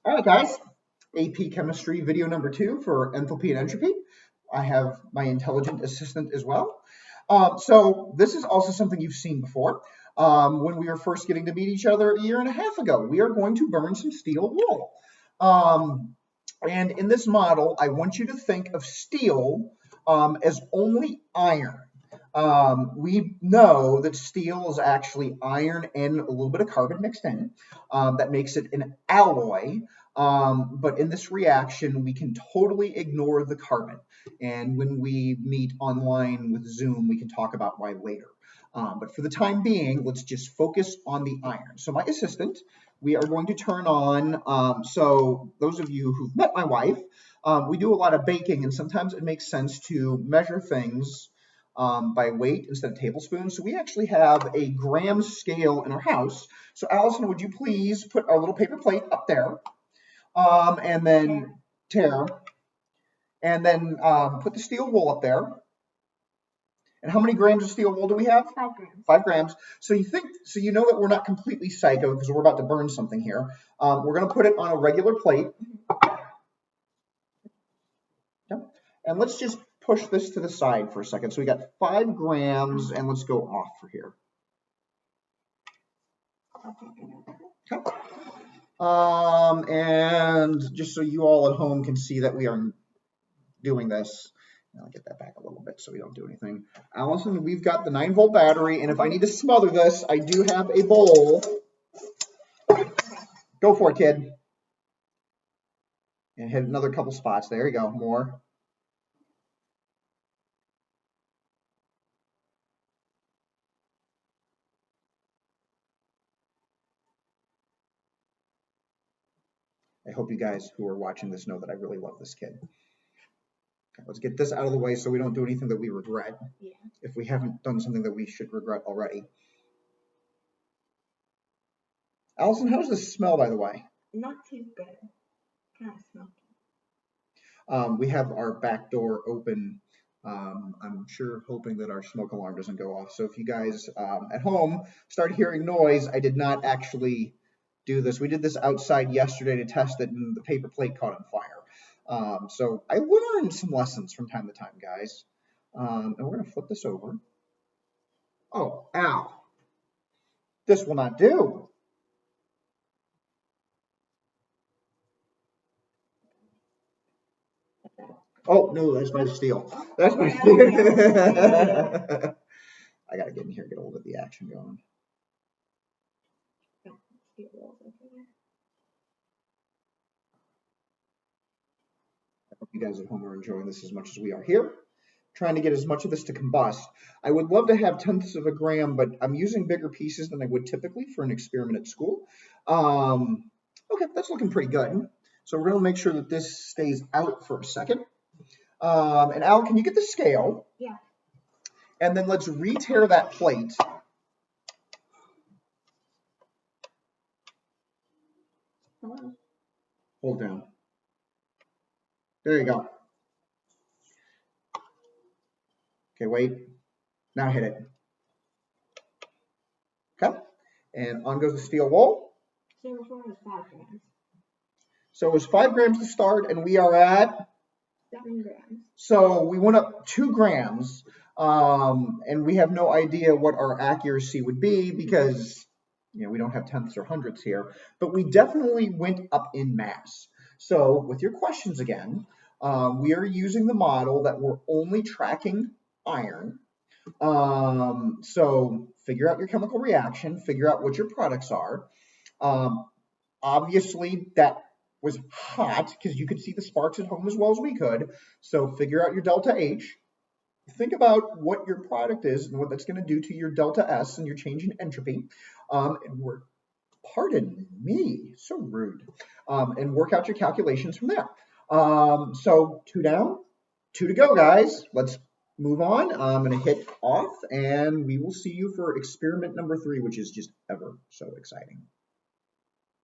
All right, guys. AP Chemistry video number 2 for Enthalpy and Entropy. I have my intelligent assistant as well. So this is also something you've seen before. When we were first getting to meet each other a year and a half ago, we are going to burn some steel wool. And in this model, I want you to think of steel as only iron. We know that steel is actually iron and a little bit of carbon mixed in. That makes it an alloy. But in this reaction, we can totally ignore the carbon. And when we meet online with Zoom, we can talk about why later. But for the time being, let's just focus on the iron. So my assistant, we are going to turn on, so those of you who've met my wife, we do a lot of baking, and sometimes it makes sense to measure things by weight instead of tablespoons. So we actually have a gram scale in our house. So Allison, would you please put our little paper plate up there? And then tear, and then put the steel wool up there. And how many grams of steel wool do we have? 5 grams. 5 grams. So you know that we're not completely psycho because we're about to burn something here. We're going to put it on a regular plate. Okay. And let's just push this to the side for a second. So we got 5 grams, and let's go off for here. Okay. And just so you all at home can see that we are doing this, I'll get that back a little bit so we don't do anything. Allison, we've got the 9-volt battery, and if I need to smother this, I do have a bowl. Go for it, kid. And hit another couple spots. There you go. More. I hope you guys who are watching this know that I really love this kid. Okay, let's get this out of the way so we don't do anything that we regret. Yeah. If we haven't done something that we should regret already. Allison, how does this smell, by the way? Not too good. Kind of smoky. We have our back door open. I'm sure hoping that our smoke alarm doesn't go off. So if you guys at home start hearing noise, I did not actually do this. We did this outside yesterday to test it, and the paper plate caught on fire. So I learned some lessons from time to time, guys. And we're going to flip this over. Oh, ow. This will not do. Oh, no, that's my steel. That's my steel. I got to get in here and get a little bit of the action going. I hope you guys at home are enjoying this as much as we are here. Trying to get as much of this to combust. I would love to have tenths of a gram, but I'm using bigger pieces than I would typically for an experiment at school. Okay, that's looking pretty good. So we're going to make sure that this stays out for a second. And Al, can you get the scale? Yeah. And then let's re-tear that plate. Hold down. There you go. Okay, wait. Now hit it. Okay. And on goes the steel wool. So before it was 5 grams. So it was 5 grams to start, and we are at 7 grams. So we went up 2 grams, and we have no idea what our accuracy would be because we don't have tenths or hundredths here, but we definitely went up in mass. So with your questions again, we are using the model that we're only tracking iron. So figure out your chemical reaction, figure out what your products are. Obviously, that was hot because you could see the sparks at home as well as we could. So figure out your delta H. Think about what your product is and what that's going to do to your delta S and your change in entropy. Pardon me, so rude. And work out your calculations from there. So 2 down, 2 to go, guys. Let's move on. I'm going to hit off, and we will see you for experiment number 3, which is just ever so exciting.